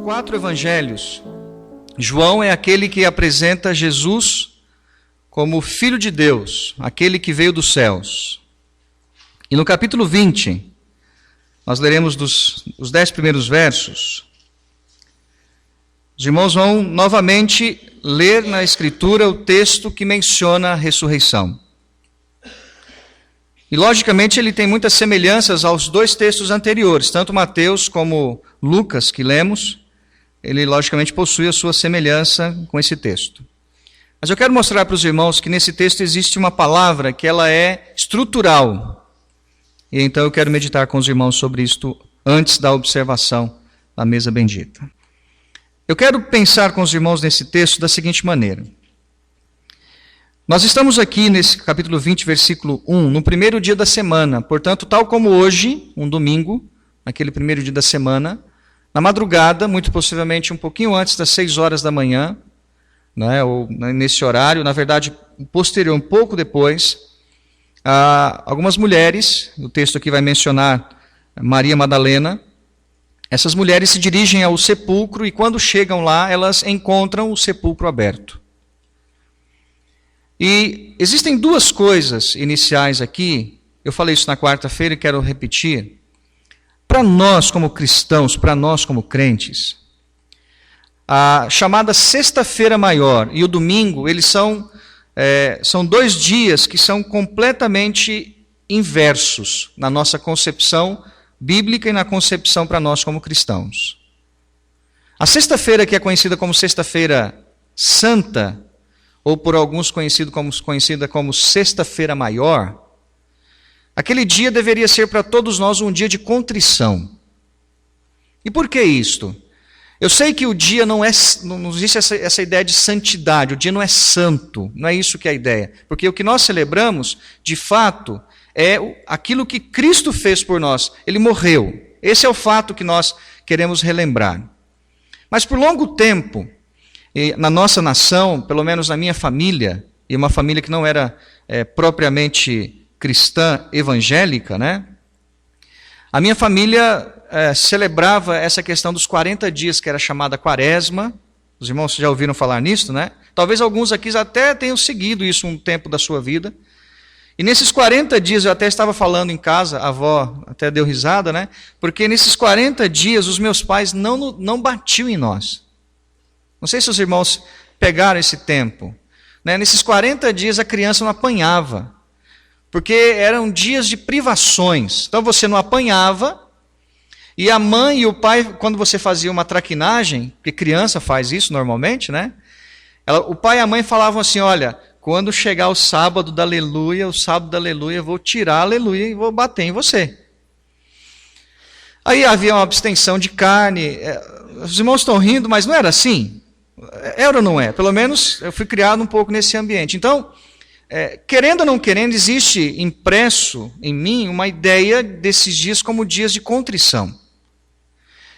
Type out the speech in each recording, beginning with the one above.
4 evangelhos, João é aquele que apresenta Jesus como Filho de Deus, aquele que veio dos céus. E no capítulo 20, nós leremos os 10 primeiros versos. Os irmãos vão novamente ler na Escritura o texto que menciona a ressurreição. E logicamente ele tem muitas semelhanças aos dois textos anteriores, tanto Mateus como Lucas, que lemos, ele logicamente possui a sua semelhança com esse texto. Mas eu quero mostrar para os irmãos que nesse texto existe uma palavra que ela é estrutural. E então eu quero meditar com os irmãos sobre isto antes da observação da mesa bendita. Eu quero pensar com os irmãos nesse texto da seguinte maneira. Nós estamos aqui nesse capítulo 20, versículo 1, no primeiro dia da semana. Portanto, tal como hoje, um domingo, naquele primeiro dia da semana, na madrugada, muito possivelmente um pouquinho antes das 6 horas da manhã, né, ou nesse horário, na verdade, posterior, um pouco depois, algumas mulheres, o texto aqui vai mencionar Maria Madalena, essas mulheres se dirigem ao sepulcro e quando chegam lá, elas encontram o sepulcro aberto. E existem duas coisas iniciais aqui, eu falei isso na quarta-feira e quero repetir. Para nós como cristãos, para nós como crentes, a chamada Sexta-feira Maior e o domingo, eles são 2 dias que são completamente inversos na nossa concepção bíblica e na concepção para nós como cristãos. A sexta-feira, que é conhecida como Sexta-feira Santa, ou por alguns conhecida como Sexta-feira Maior, aquele dia deveria ser para todos nós um dia de contrição. E por que isto? Eu sei que o dia não existe essa ideia de santidade, o dia não é santo, não é isso que é a ideia. Porque o que nós celebramos, de fato, é aquilo que Cristo fez por nós. Ele morreu. Esse é o fato que nós queremos relembrar. Mas por longo tempo, na nossa nação, pelo menos na minha família, e uma família que não era propriamente cristã evangélica, né? A minha família celebrava essa questão dos 40 dias, que era chamada Quaresma. Os irmãos já ouviram falar nisso, né? Talvez alguns aqui até tenham seguido isso um tempo da sua vida. E nesses 40 dias, eu até estava falando em casa, a avó até deu risada, né? Porque nesses 40 dias, os meus pais não batiam em nós. Não sei se os irmãos pegaram esse tempo. Né? Nesses 40 dias a criança não apanhava. Porque eram dias de privações. Então você não apanhava. E a mãe e o pai, quando você fazia uma traquinagem, porque criança faz isso normalmente, né? O pai e a mãe falavam assim, olha, quando chegar o sábado da aleluia, eu vou tirar a aleluia e vou bater em você. Aí havia uma abstenção de carne. Os irmãos estão rindo, mas não era assim? Era ou não é? Pelo menos eu fui criado um pouco nesse ambiente. Então, querendo ou não querendo, existe impresso em mim uma ideia desses dias como dias de contrição.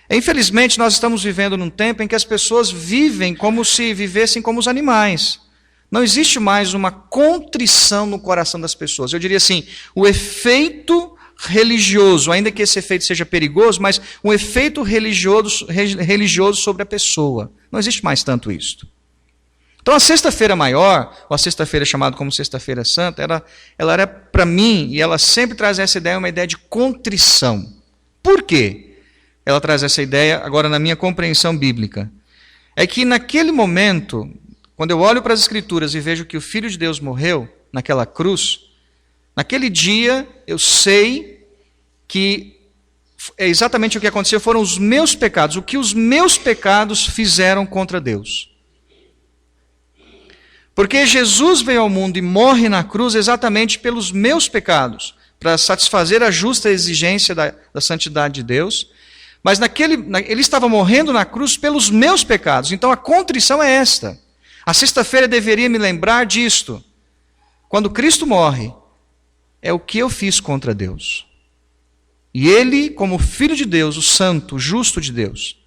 Infelizmente, nós estamos vivendo num tempo em que as pessoas vivem como se vivessem como os animais. Não existe mais uma contrição no coração das pessoas. Eu diria assim, o efeito religioso, ainda que esse efeito seja perigoso, mas um efeito religioso sobre a pessoa. Não existe mais tanto isso. Então a Sexta-feira Maior, ou a Sexta-feira chamada como Sexta-feira Santa, ela era para mim, e ela sempre traz essa ideia, uma ideia de contrição. Por quê? Ela traz essa ideia, agora na minha compreensão bíblica. É que naquele momento, quando eu olho para as Escrituras e vejo que o Filho de Deus morreu naquela cruz, naquele dia eu sei que é exatamente o que aconteceu, foram os meus pecados, o que os meus pecados fizeram contra Deus. Porque Jesus veio ao mundo e morre na cruz exatamente pelos meus pecados, para satisfazer a justa exigência da santidade de Deus. Mas ele estava morrendo na cruz pelos meus pecados. Então a contrição é esta. A sexta-feira deveria me lembrar disto. Quando Cristo morre, é o que eu fiz contra Deus. E ele, como Filho de Deus, o santo, o justo de Deus,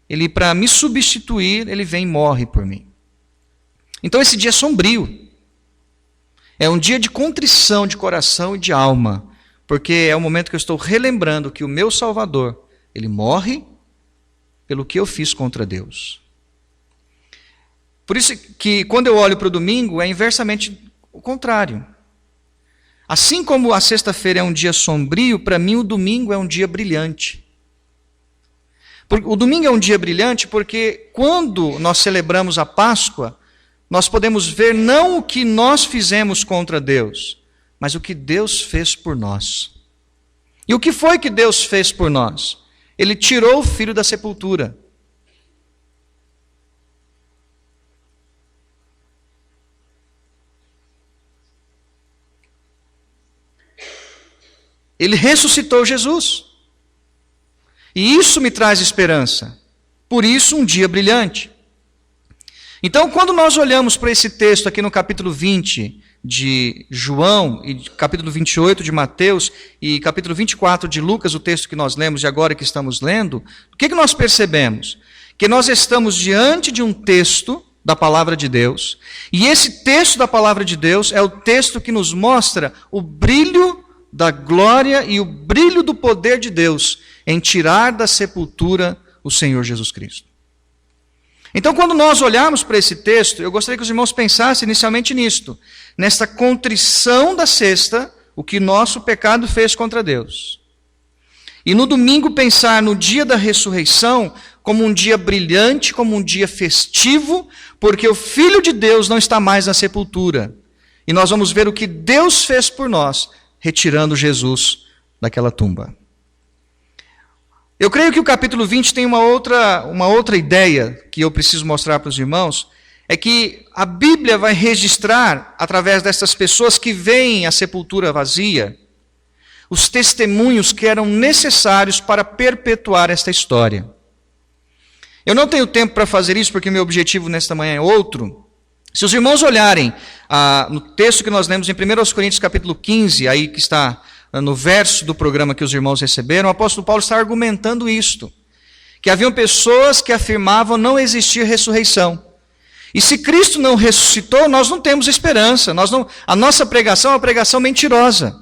ele, para me substituir, ele vem e morre por mim. Então esse dia é sombrio. É um dia de contrição de coração e de alma, porque é o momento que eu estou relembrando que o meu Salvador, ele morre, pelo que eu fiz contra Deus. Por isso que quando eu olho para o domingo, é inversamente o contrário. Assim como a sexta-feira é um dia sombrio, para mim o domingo é um dia brilhante. O domingo é um dia brilhante porque quando nós celebramos a Páscoa, nós podemos ver não o que nós fizemos contra Deus, mas o que Deus fez por nós. E o que foi que Deus fez por nós? Ele tirou o filho da sepultura. Ele ressuscitou Jesus. E isso me traz esperança. Por isso, um dia brilhante. Então, quando nós olhamos para esse texto aqui no capítulo 20 de João, e capítulo 28 de Mateus, e capítulo 24 de Lucas, o texto que nós lemos de agora que estamos lendo, o que nós percebemos? Que nós estamos diante de um texto da palavra de Deus, e esse texto da palavra de Deus é o texto que nos mostra o brilho da glória e o brilho do poder de Deus em tirar da sepultura o Senhor Jesus Cristo. Então, quando nós olharmos para esse texto, eu gostaria que os irmãos pensassem inicialmente nisto, nesta contrição da sexta, o que nosso pecado fez contra Deus. E no domingo pensar no dia da ressurreição como um dia brilhante, como um dia festivo, porque o Filho de Deus não está mais na sepultura. E nós vamos ver o que Deus fez por nós, retirando Jesus daquela tumba. Eu creio que o capítulo 20 tem uma outra ideia que eu preciso mostrar para os irmãos, é que a Bíblia vai registrar, através dessas pessoas que veem a sepultura vazia, os testemunhos que eram necessários para perpetuar esta história. Eu não tenho tempo para fazer isso, porque meu objetivo nesta manhã é outro. Se os irmãos olharem no texto que nós lemos em 1 Coríntios capítulo 15, aí que está no verso do programa que os irmãos receberam, o apóstolo Paulo está argumentando isto, que haviam pessoas que afirmavam não existir ressurreição. E se Cristo não ressuscitou, nós não temos esperança, a nossa pregação é uma pregação mentirosa.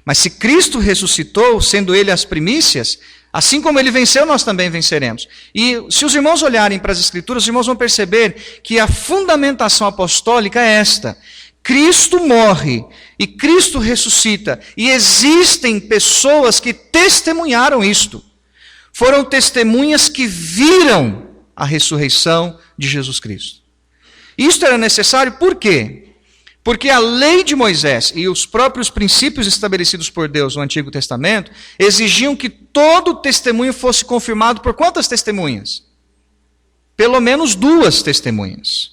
Mas se Cristo ressuscitou, sendo Ele as primícias, assim como Ele venceu, nós também venceremos. E se os irmãos olharem para as Escrituras, os irmãos vão perceber que a fundamentação apostólica é esta: Cristo morre e Cristo ressuscita. E existem pessoas que testemunharam isto. Foram testemunhas que viram a ressurreição de Jesus Cristo. Isto era necessário por quê? Porque a lei de Moisés e os próprios princípios estabelecidos por Deus no Antigo Testamento exigiam que todo testemunho fosse confirmado por quantas testemunhas? Pelo menos 2 testemunhas.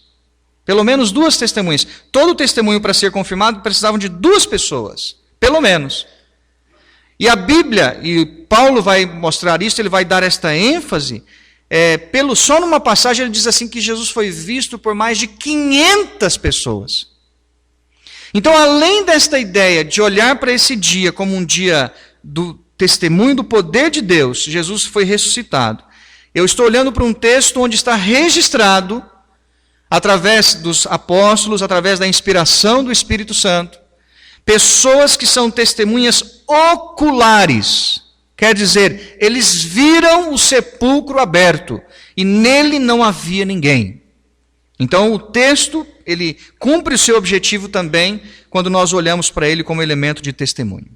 Pelo menos 2 testemunhas. Todo testemunho para ser confirmado precisavam de 2 pessoas. Pelo menos. E a Bíblia, e Paulo vai mostrar isso, ele vai dar esta ênfase, só numa passagem ele diz assim que Jesus foi visto por mais de 500 pessoas. Então, além desta ideia de olhar para esse dia como um dia do testemunho do poder de Deus, Jesus foi ressuscitado. Eu estou olhando para um texto onde está registrado, através dos apóstolos, através da inspiração do Espírito Santo, pessoas que são testemunhas oculares. Quer dizer, eles viram o sepulcro aberto e nele não havia ninguém. Então o texto, ele cumpre o seu objetivo também quando nós olhamos para ele como elemento de testemunho.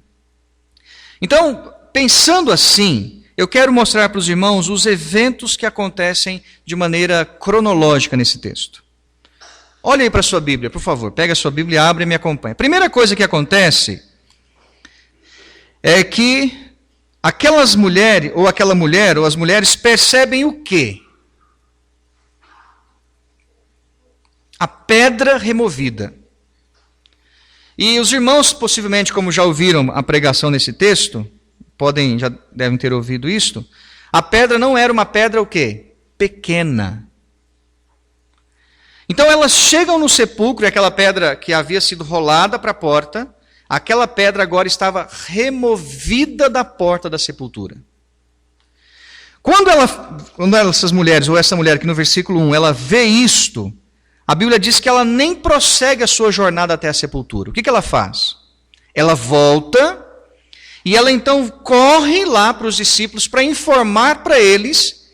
Então, pensando assim, eu quero mostrar para os irmãos os eventos que acontecem de maneira cronológica nesse texto. Olha aí para a sua Bíblia, por favor. Pega a sua Bíblia, abre e me acompanha. A primeira coisa que acontece é que aquela mulher ou as mulheres percebem o quê? A pedra removida. E os irmãos, possivelmente, como já ouviram a pregação nesse texto, já devem ter ouvido isto, a pedra não era uma pedra o quê? Pequena. Então elas chegam no sepulcro, e aquela pedra que havia sido rolada para a porta, aquela pedra agora estava removida da porta da sepultura. Quando essas mulheres, ou essa mulher aqui no versículo 1, ela vê isto, a Bíblia diz que ela nem prossegue a sua jornada até a sepultura. O que ela faz? Ela volta e ela então corre lá para os discípulos para informar para eles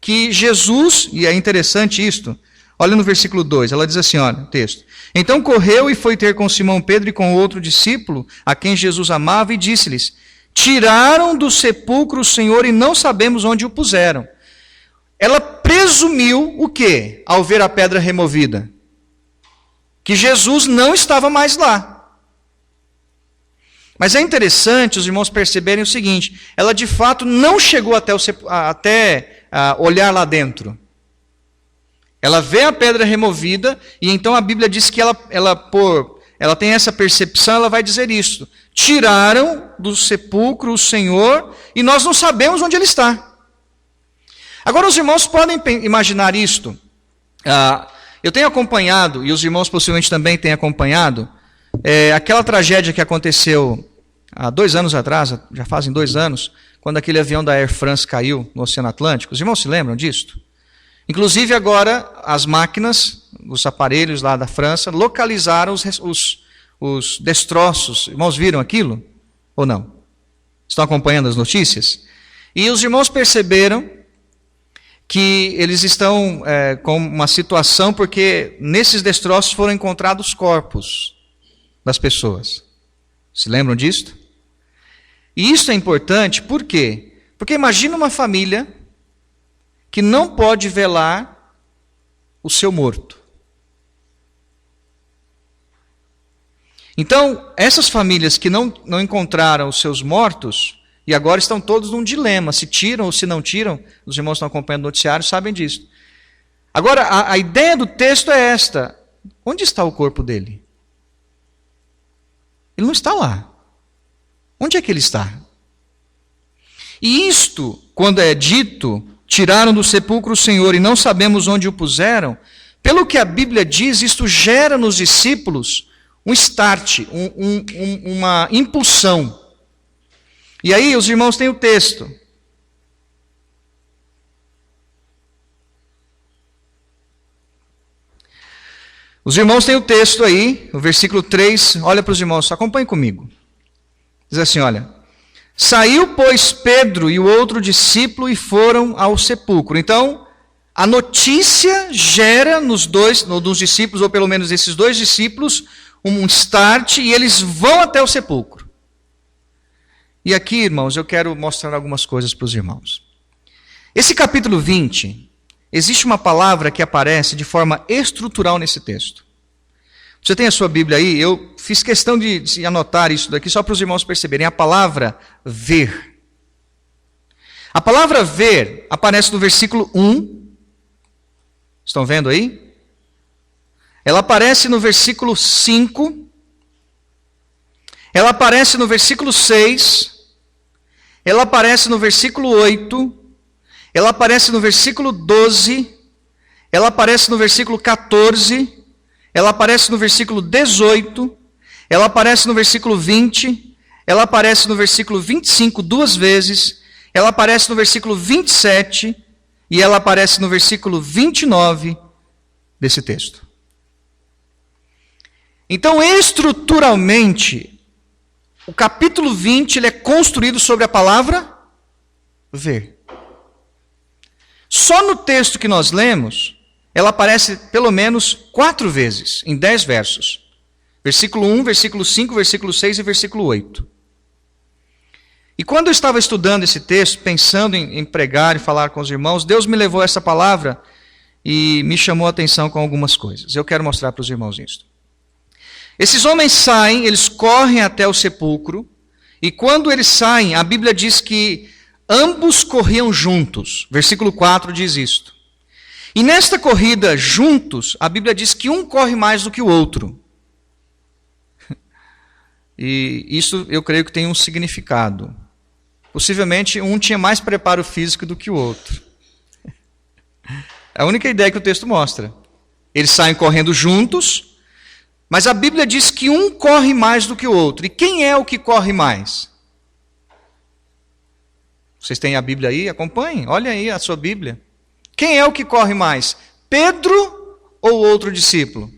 que Jesus, e é interessante isto, olha no versículo 2, ela diz assim, olha o texto. Então correu e foi ter com Simão Pedro e com outro discípulo, a quem Jesus amava, e disse-lhes, tiraram do sepulcro o Senhor e não sabemos onde o puseram. Ela presumiu o quê? Ao ver a pedra removida? Que Jesus não estava mais lá. Mas é interessante os irmãos perceberem o seguinte, ela de fato não chegou até olhar lá dentro. Ela vê a pedra removida e então a Bíblia diz que ela tem essa percepção, ela vai dizer isso. Tiraram do sepulcro o Senhor e nós não sabemos onde ele está. Agora os irmãos podem imaginar isto. Eu tenho acompanhado, e os irmãos possivelmente também têm acompanhado, aquela tragédia que aconteceu há 2 anos atrás, já fazem 2 anos, quando aquele avião da Air France caiu no Oceano Atlântico. Os irmãos se lembram disto? Inclusive agora as máquinas, os aparelhos lá da França, localizaram os destroços. Irmãos viram aquilo? Ou não? Estão acompanhando as notícias? E os irmãos perceberam que eles estão com uma situação porque nesses destroços foram encontrados corpos das pessoas. Se lembram disto? E isso é importante, por quê? Porque imagina uma família que não pode velar o seu morto. Então, essas famílias que não encontraram os seus mortos, e agora estão todos num dilema, se tiram ou se não tiram, os irmãos que estão acompanhando o noticiário sabem disso. Agora, a ideia do texto é esta, onde está o corpo dele? Ele não está lá. Onde é que ele está? E isto, quando é dito, tiraram do sepulcro o Senhor e não sabemos onde o puseram, pelo que a Bíblia diz, isto gera nos discípulos um start, uma impulsão. E aí os irmãos têm o texto. Os irmãos têm o texto aí, o versículo 3, olha para os irmãos, acompanhem comigo. Diz assim, olha, saiu, pois, Pedro e o outro discípulo e foram ao sepulcro. Então, a notícia gera nos discípulos, ou pelo menos esses 2 discípulos, um start e eles vão até o sepulcro. E aqui, irmãos, eu quero mostrar algumas coisas para os irmãos. Esse capítulo 20, existe uma palavra que aparece de forma estrutural nesse texto. Você tem a sua Bíblia aí? Eu fiz questão de anotar isso daqui só para os irmãos perceberem. A palavra ver. A palavra ver aparece no versículo 1. Estão vendo aí? Ela aparece no versículo 5. Ela aparece no versículo 6. Ela aparece no versículo 8. Ela aparece no versículo 12. Ela aparece no versículo 14. Ela aparece no versículo 18, ela aparece no versículo 20, ela aparece no versículo 25 2 vezes, ela aparece no versículo 27 e ela aparece no versículo 29 desse texto. Então, estruturalmente, o capítulo 20 ele é construído sobre a palavra ver. Só no texto que nós lemos, ela aparece pelo menos 4 vezes, em 10 versos. Versículo 1, versículo 5, versículo 6 e versículo 8. E quando eu estava estudando esse texto, pensando em pregar e falar com os irmãos, Deus me levou a essa palavra e me chamou a atenção com algumas coisas. Eu quero mostrar para os irmãos isso. Esses homens saem, eles correm até o sepulcro, e quando eles saem, a Bíblia diz que ambos corriam juntos. Versículo 4 diz isto. E nesta corrida juntos, a Bíblia diz que um corre mais do que o outro. E isso eu creio que tem um significado. Possivelmente um tinha mais preparo físico do que o outro. É a única ideia que o texto mostra. Eles saem correndo juntos, mas a Bíblia diz que um corre mais do que o outro. E quem é o que corre mais? Vocês têm a Bíblia aí? Acompanhem, olhem aí a sua Bíblia. Quem é o que corre mais? Pedro ou o outro discípulo?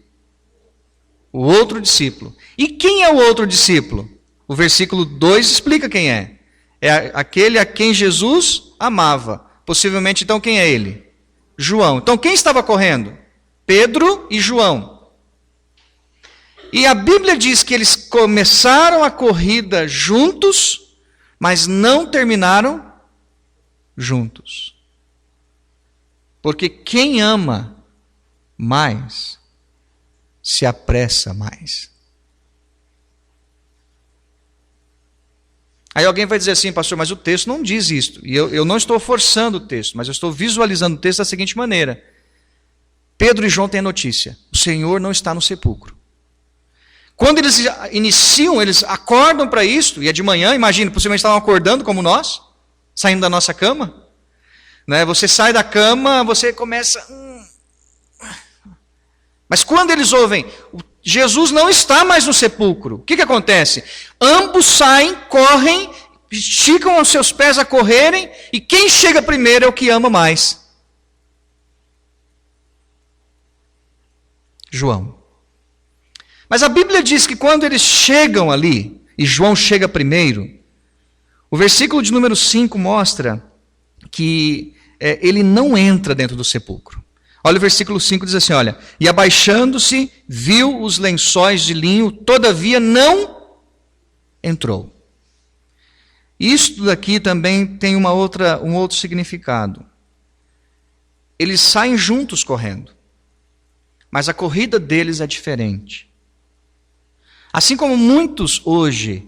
O outro discípulo. E quem é o outro discípulo? O versículo 2 explica quem é. É aquele a quem Jesus amava. Possivelmente, então, quem é ele? João. Então, quem estava correndo? Pedro e João. E a Bíblia diz que eles começaram a corrida juntos, mas não terminaram juntos. Porque quem ama mais se apressa mais. Aí alguém vai dizer assim, pastor, mas o texto não diz isto. E eu não estou forçando o texto, mas eu estou visualizando o texto da seguinte maneira. Pedro e João têm a notícia. O Senhor não está no sepulcro. Quando eles iniciam, eles acordam para isto, e é de manhã, imagina, possivelmente estavam acordando como nós, saindo da nossa cama. Né? Você sai da cama, você começa... Mas quando eles ouvem, Jesus não está mais no sepulcro, o que acontece? Ambos saem, correm, esticam os seus pés a correrem, e quem chega primeiro é o que ama mais. João. Mas a Bíblia diz que quando eles chegam ali, e João chega primeiro, o versículo de número 5 mostra que ele não entra dentro do sepulcro. Olha o versículo 5, diz assim, olha, e abaixando-se, viu os lençóis de linho, todavia não entrou. Isto daqui também tem um outro significado. Eles saem juntos correndo, mas a corrida deles é diferente. Assim como muitos hoje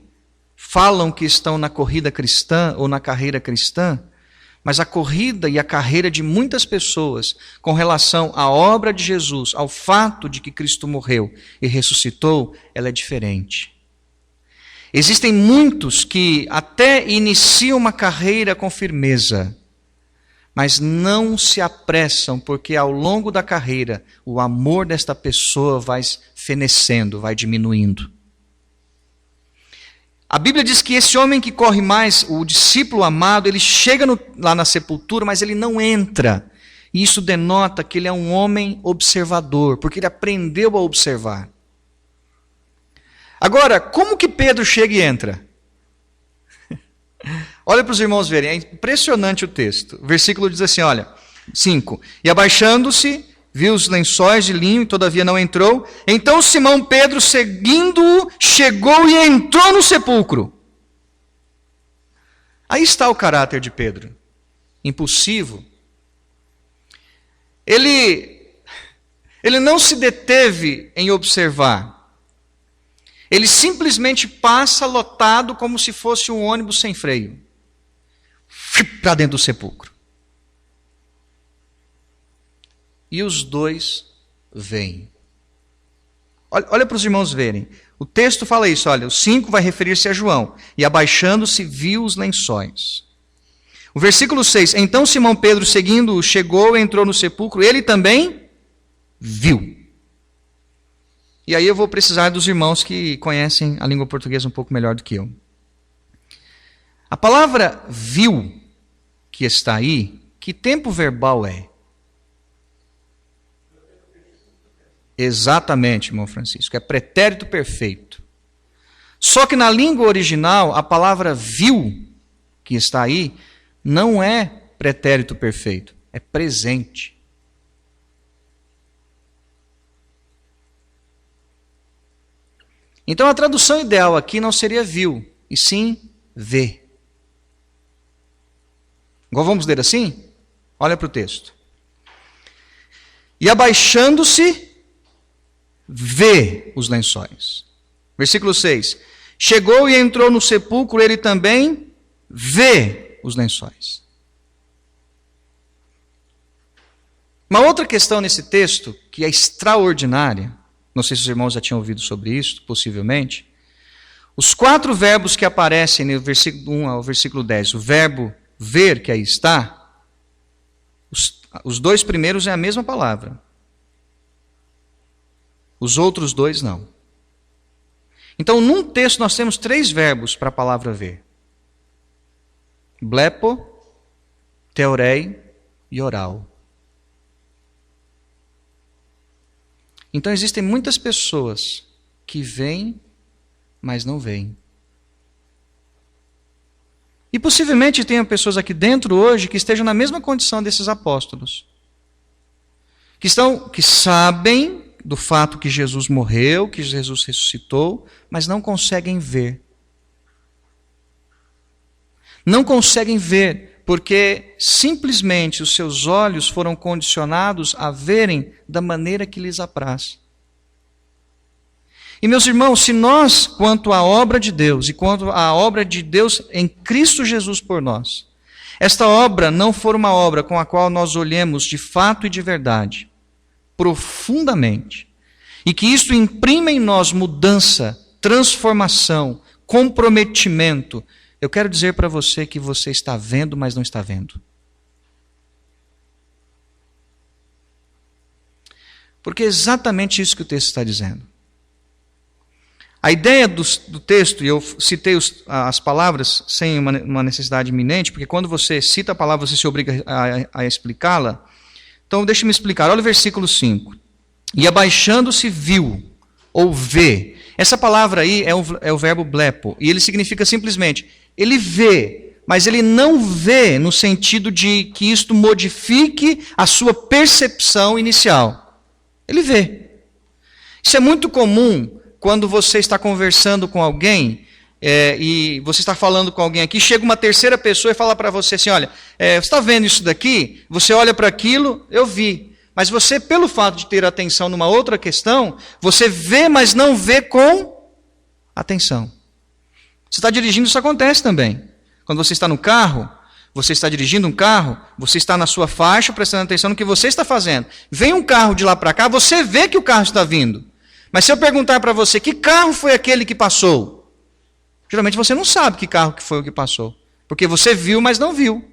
falam que estão na corrida cristã ou na carreira cristã, mas a corrida e a carreira de muitas pessoas com relação à obra de Jesus, ao fato de que Cristo morreu e ressuscitou, ela é diferente. Existem muitos que até iniciam uma carreira com firmeza, mas não se apressam, porque ao longo da carreira o amor desta pessoa vai fenecendo, vai diminuindo. A Bíblia diz que esse homem que corre mais, o discípulo amado, ele chega lá na sepultura, mas ele não entra. E isso denota que ele é um homem observador, porque ele aprendeu a observar. Agora, como que Pedro chega e entra? Olha para os irmãos verem, é impressionante o texto. O versículo diz assim, olha, 5. E abaixando-se, viu os lençóis de linho e todavia não entrou. Então Simão Pedro, seguindo-o, chegou e entrou no sepulcro. Aí está o caráter de Pedro. Impulsivo. Ele não se deteve em observar. Ele simplesmente passa lotado como se fosse um ônibus sem freio. Para dentro do sepulcro. E os dois vêm. Olha para os irmãos verem. O texto fala isso, olha, o 5 vai referir-se a João. E abaixando-se, viu os lençóis. O versículo 6, então Simão Pedro, seguindo-o, chegou e entrou no sepulcro, ele também viu. E aí eu vou precisar dos irmãos que conhecem a língua portuguesa um pouco melhor do que eu. A palavra viu, que está aí, que tempo verbal é? Exatamente, irmão Francisco, é pretérito perfeito. Só que na língua original, a palavra viu, que está aí, não é pretérito perfeito, é presente. Então a tradução ideal aqui não seria viu, e sim vê. Agora vamos ler assim? Olha para o texto. E abaixando-se, vê os lençóis. Versículo 6. Chegou e entrou no sepulcro, ele também vê os lençóis. Uma outra questão nesse texto, que é extraordinária, não sei se os irmãos já tinham ouvido sobre isso, possivelmente. Os 4 verbos que aparecem no versículo 1 ao versículo 10, o verbo ver, que aí está, os 2 primeiros é a mesma palavra. Os outros 2 não. Então, num texto nós temos 3 verbos para a palavra ver. Blepo, teorei e oral. Então existem muitas pessoas que veem, mas não veem. E possivelmente tenha pessoas aqui dentro hoje que estejam na mesma condição desses apóstolos. Que sabem do fato que Jesus morreu, que Jesus ressuscitou, mas não conseguem ver. Não conseguem ver, porque simplesmente os seus olhos foram condicionados a verem da maneira que lhes apraz. E meus irmãos, se nós, quanto à obra de Deus e quanto à obra de Deus em Cristo Jesus por nós, esta obra não for uma obra com a qual nós olhemos de fato e de verdade, profundamente, e que isto imprima em nós mudança, transformação, comprometimento, eu quero dizer para você que você está vendo, mas não está vendo. Porque é exatamente isso que o texto está dizendo. A ideia do texto, e eu citei as palavras sem uma necessidade iminente, porque quando você cita a palavra, você se obriga a explicá-la. Então, deixe-me explicar. Olha o versículo 5. E abaixando-se viu, ou vê. Essa palavra aí é o verbo blepo, e ele significa simplesmente, ele vê, mas ele não vê no sentido de que isto modifique a sua percepção inicial. Ele vê. Isso é muito comum quando você está conversando com alguém, e você está falando com alguém aqui, chega uma terceira pessoa e fala para você assim, olha, você está vendo isso daqui? Você olha para aquilo, eu vi. Mas você, pelo fato de ter atenção numa outra questão, você vê, mas não vê com atenção. Você está dirigindo, isso acontece também. Quando você está no carro, você está dirigindo um carro, você está na sua faixa, prestando atenção no que você está fazendo. Vem um carro de lá para cá, você vê que o carro está vindo. Mas se eu perguntar para você, que carro foi aquele que passou? Geralmente você não sabe que carro que foi o que passou. Porque você viu, mas não viu.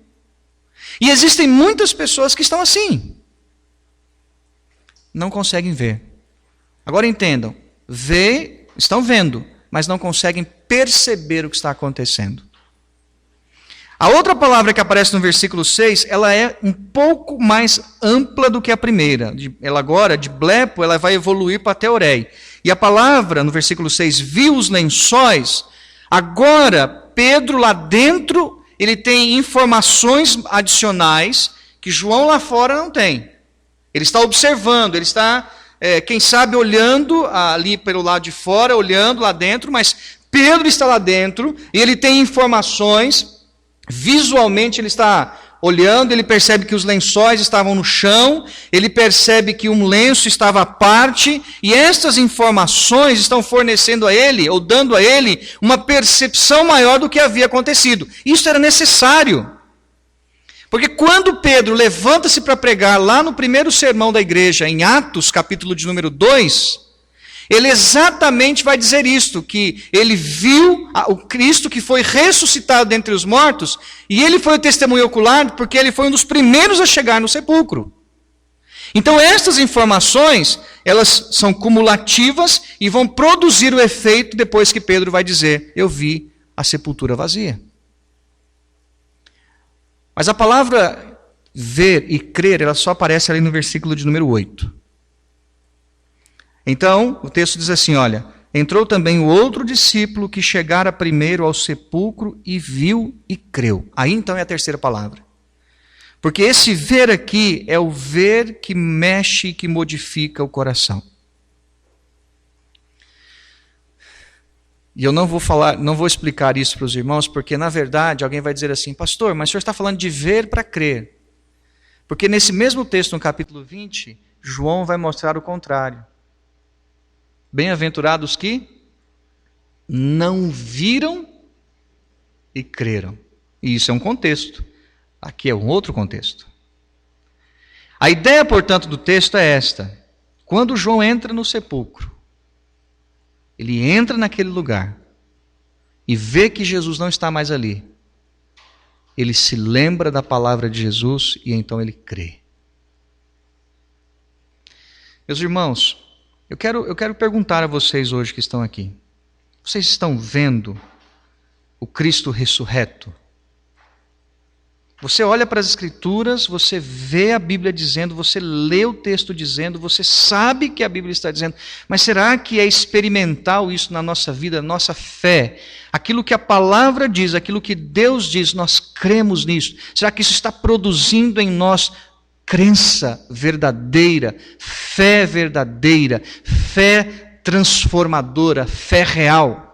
E existem muitas pessoas que estão assim. Não conseguem ver. Agora entendam. Estão vendo, mas não conseguem perceber o que está acontecendo. A outra palavra que aparece no versículo 6, ela é um pouco mais ampla do que a primeira. Ela agora, de blepo, ela vai evoluir para teorei. E a palavra, no versículo 6, viu os lençóis. Agora, Pedro lá dentro, ele tem informações adicionais que João lá fora não tem. Ele está observando, ele está, quem sabe, olhando ali pelo lado de fora, olhando lá dentro, mas Pedro está lá dentro e ele tem informações. Visualmente ele está olhando, ele percebe que os lençóis estavam no chão, ele percebe que um lenço estava à parte, e estas informações estão fornecendo a ele, ou dando a ele, uma percepção maior do que havia acontecido. Isso era necessário. Porque quando Pedro levanta-se para pregar lá no primeiro sermão da igreja, em Atos, capítulo de número 2, ele exatamente vai dizer isto, que ele viu o Cristo que foi ressuscitado dentre os mortos, e ele foi o testemunho ocular, porque ele foi um dos primeiros a chegar no sepulcro. Então estas informações, elas são cumulativas e vão produzir o efeito depois que Pedro vai dizer, eu vi a sepultura vazia. Mas a palavra ver e crer, ela só aparece ali no versículo de número 8. Então, o texto diz assim, olha, entrou também o outro discípulo que chegara primeiro ao sepulcro e viu e creu. Aí então é a terceira palavra. Porque esse ver aqui é o ver que mexe e que modifica o coração. E eu não vou explicar isso para os irmãos, porque na verdade alguém vai dizer assim, pastor, mas o senhor está falando de ver para crer. Porque nesse mesmo texto, no capítulo 20, João vai mostrar o contrário. Bem-aventurados que não viram e creram. E isso é um contexto. Aqui é um outro contexto. A ideia, portanto, do texto é esta. Quando João entra no sepulcro, ele entra naquele lugar e vê que Jesus não está mais ali. Ele se lembra da palavra de Jesus e então ele crê. Meus irmãos, eu quero perguntar a vocês hoje que estão aqui. Vocês estão vendo o Cristo ressurreto? Você olha para as Escrituras, você vê a Bíblia dizendo, você lê o texto dizendo, você sabe que a Bíblia está dizendo, mas será que é experimental isso na nossa vida, nossa fé? Aquilo que a palavra diz, aquilo que Deus diz, nós cremos nisso. Será que isso está produzindo em nós crença verdadeira, fé transformadora, fé real?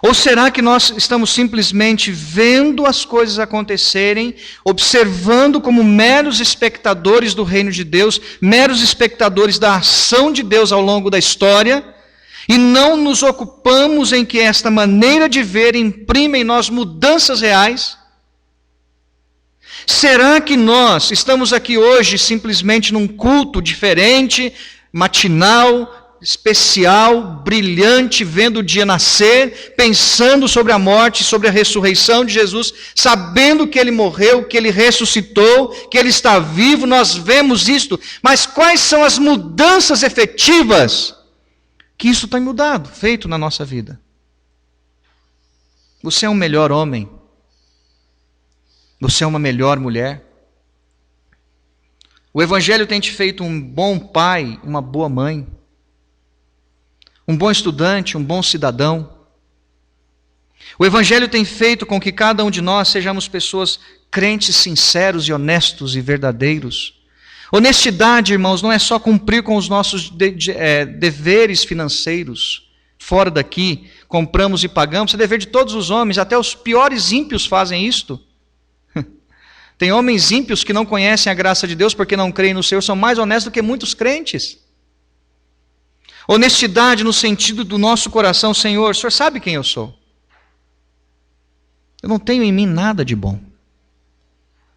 Ou será que nós estamos simplesmente vendo as coisas acontecerem, observando como meros espectadores do reino de Deus, meros espectadores da ação de Deus ao longo da história, e não nos ocupamos em que esta maneira de ver imprime em nós mudanças reais? Será que nós estamos aqui hoje simplesmente num culto diferente, matinal, especial, brilhante, vendo o dia nascer, pensando sobre a morte, sobre a ressurreição de Jesus, sabendo que Ele morreu, que Ele ressuscitou, que Ele está vivo, nós vemos isto, mas quais são as mudanças efetivas que isso tem mudado, feito na nossa vida? Você é um melhor homem? Você é uma melhor mulher? O Evangelho tem te feito um bom pai, uma boa mãe? Um bom estudante, um bom cidadão? O Evangelho tem feito com que cada um de nós sejamos pessoas crentes, sinceros e honestos e verdadeiros. Honestidade, irmãos, não é só cumprir com os nossos deveres financeiros. Fora daqui, compramos e pagamos. Isso é dever de todos os homens, até os piores ímpios fazem isto. Tem homens ímpios que não conhecem a graça de Deus porque não creem no Senhor, são mais honestos do que muitos crentes. Honestidade no sentido do nosso coração: Senhor, o Senhor sabe quem eu sou. Eu não tenho em mim nada de bom,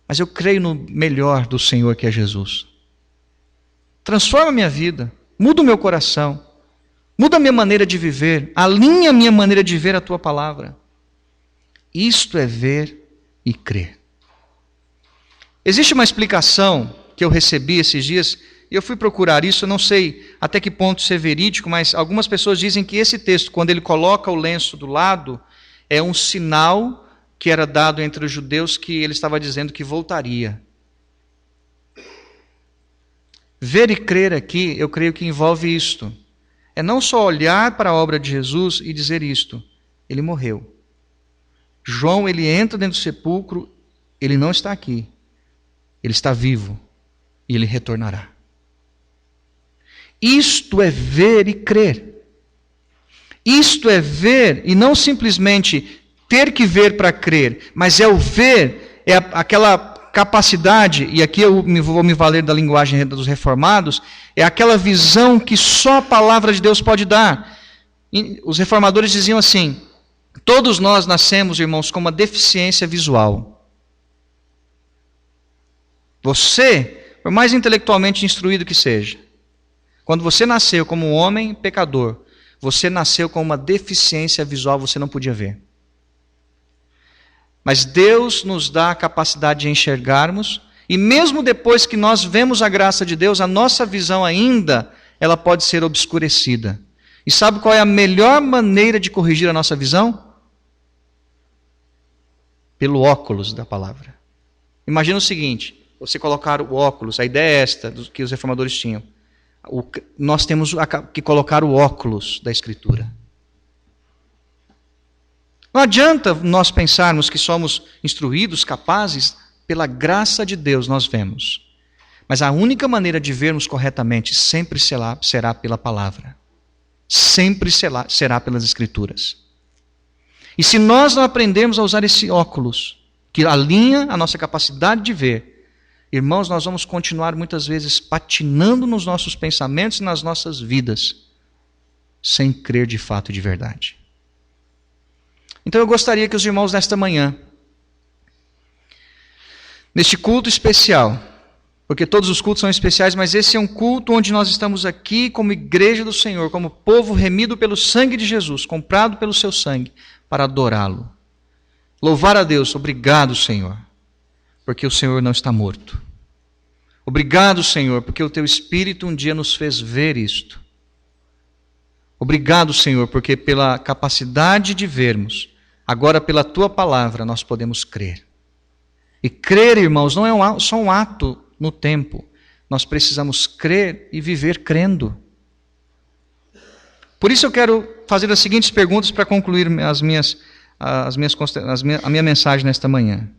mas eu creio no melhor do Senhor, que é Jesus. Transforma a minha vida, muda o meu coração, muda a minha maneira de viver, alinha a minha maneira de ver a Tua palavra. Isto é ver e crer. Existe uma explicação que eu recebi esses dias, e eu fui procurar isso, eu não sei até que ponto isso é verídico, mas algumas pessoas dizem que esse texto, quando ele coloca o lenço do lado, é um sinal que era dado entre os judeus, que ele estava dizendo que voltaria. Ver e crer aqui, eu creio que envolve isto. É não só olhar para a obra de Jesus e dizer isto: Ele morreu. João, ele entra dentro do sepulcro, ele não está aqui. Ele está vivo e ele retornará. Isto é ver e crer. Isto é ver e não simplesmente ter que ver para crer, mas é o ver, é aquela capacidade, e aqui eu vou me valer da linguagem dos reformados, é aquela visão que só a palavra de Deus pode dar. E os reformadores diziam assim: todos nós nascemos, irmãos, com uma deficiência visual. Você, por mais intelectualmente instruído que seja, quando você nasceu como um homem pecador, você nasceu com uma deficiência visual, você não podia ver. Mas Deus nos dá a capacidade de enxergarmos, e mesmo depois que nós vemos a graça de Deus, a nossa visão ainda, ela pode ser obscurecida. E sabe qual é a melhor maneira de corrigir a nossa visão? Pelo óculos da palavra. Imagina o seguinte: você colocar o óculos, a ideia é esta, que os reformadores tinham. Nós temos que colocar o óculos da Escritura. Não adianta nós pensarmos que somos instruídos, capazes, pela graça de Deus nós vemos. Mas a única maneira de vermos corretamente sempre será pela palavra. Sempre será pelas Escrituras. E se nós não aprendermos a usar esse óculos, que alinha a nossa capacidade de ver, irmãos, nós vamos continuar muitas vezes patinando nos nossos pensamentos e nas nossas vidas, sem crer de fato e de verdade. Então eu gostaria que os irmãos nesta manhã, neste culto especial, porque todos os cultos são especiais, mas esse é um culto onde nós estamos aqui como igreja do Senhor, como povo remido pelo sangue de Jesus, comprado pelo seu sangue, para adorá-lo. Louvar a Deus. Obrigado, Senhor, porque o Senhor não está morto. Obrigado, Senhor, porque o Teu Espírito um dia nos fez ver isto. Obrigado, Senhor, porque pela capacidade de vermos, agora pela Tua palavra nós podemos crer. E crer, irmãos, não é só um ato no tempo. Nós precisamos crer e viver crendo. Por isso eu quero fazer as seguintes perguntas para concluir a minha mensagem nesta manhã.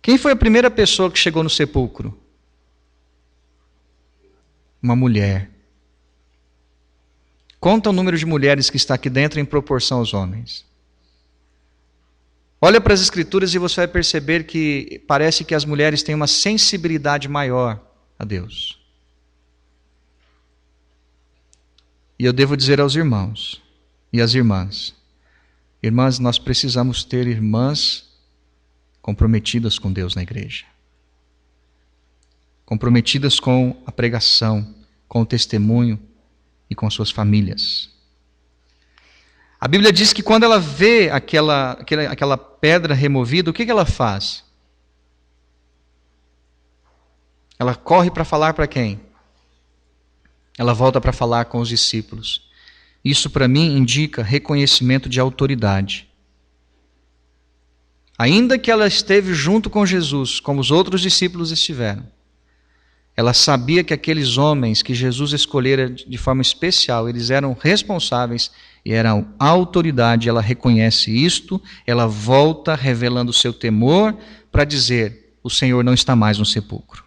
Quem foi a primeira pessoa que chegou no sepulcro? Uma mulher. Conta o número de mulheres que está aqui dentro em proporção aos homens. Olha para as Escrituras e você vai perceber que parece que as mulheres têm uma sensibilidade maior a Deus. E eu devo dizer aos irmãos e às irmãs: irmãs, nós precisamos ter irmãs comprometidas com Deus na igreja. Comprometidas com a pregação, com o testemunho e com suas famílias. A Bíblia diz que quando ela vê aquela pedra removida, o que ela faz? Ela corre para falar para quem? Ela volta para falar com os discípulos. Isso para mim indica reconhecimento de autoridade. Ainda que ela esteve junto com Jesus, como os outros discípulos estiveram, ela sabia que aqueles homens que Jesus escolhera de forma especial, eles eram responsáveis e eram autoridade. Ela reconhece isto, ela volta revelando o seu temor para dizer: o Senhor não está mais no sepulcro.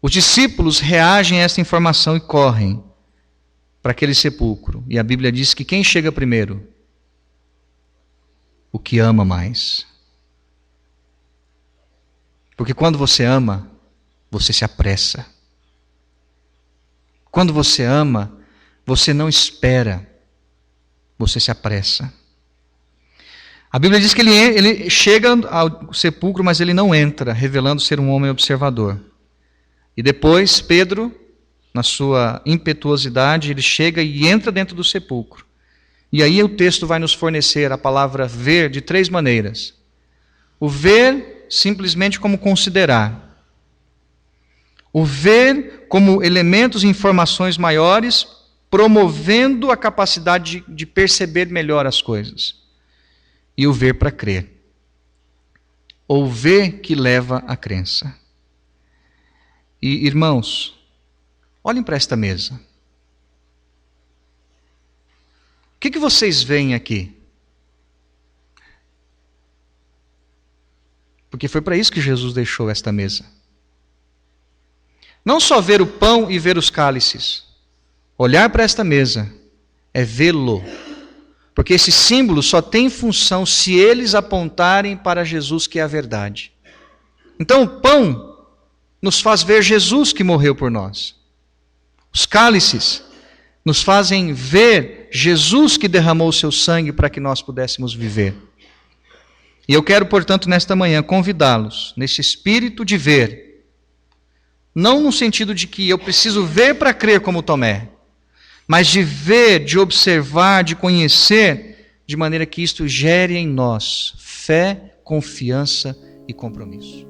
Os discípulos reagem a esta informação e correm para aquele sepulcro. E a Bíblia diz que quem chega primeiro? O que ama mais. Porque quando você ama, você se apressa. Quando você ama, você não espera, você se apressa. A Bíblia diz que ele chega ao sepulcro, mas ele não entra, revelando ser um homem observador. E depois, Pedro, na sua impetuosidade, ele chega e entra dentro do sepulcro. E aí o texto vai nos fornecer a palavra ver de 3 maneiras. O ver simplesmente como considerar. O ver como elementos e informações maiores, promovendo a capacidade de perceber melhor as coisas. E o ver para crer. Ou ver que leva à crença. E, irmãos, olhem para esta mesa. O que vocês veem aqui? Porque foi para isso que Jesus deixou esta mesa. Não só ver o pão e ver os cálices. Olhar para esta mesa é vê-lo. Porque esses símbolos só têm função se eles apontarem para Jesus, que é a verdade. Então o pão nos faz ver Jesus que morreu por nós. Os cálices nos fazem ver Jesus que derramou o seu sangue para que nós pudéssemos viver. E eu quero, portanto, nesta manhã, convidá-los, nesse espírito de ver, não no sentido de que eu preciso ver para crer como Tomé, mas de ver, de observar, de conhecer, de maneira que isto gere em nós fé, confiança e compromisso.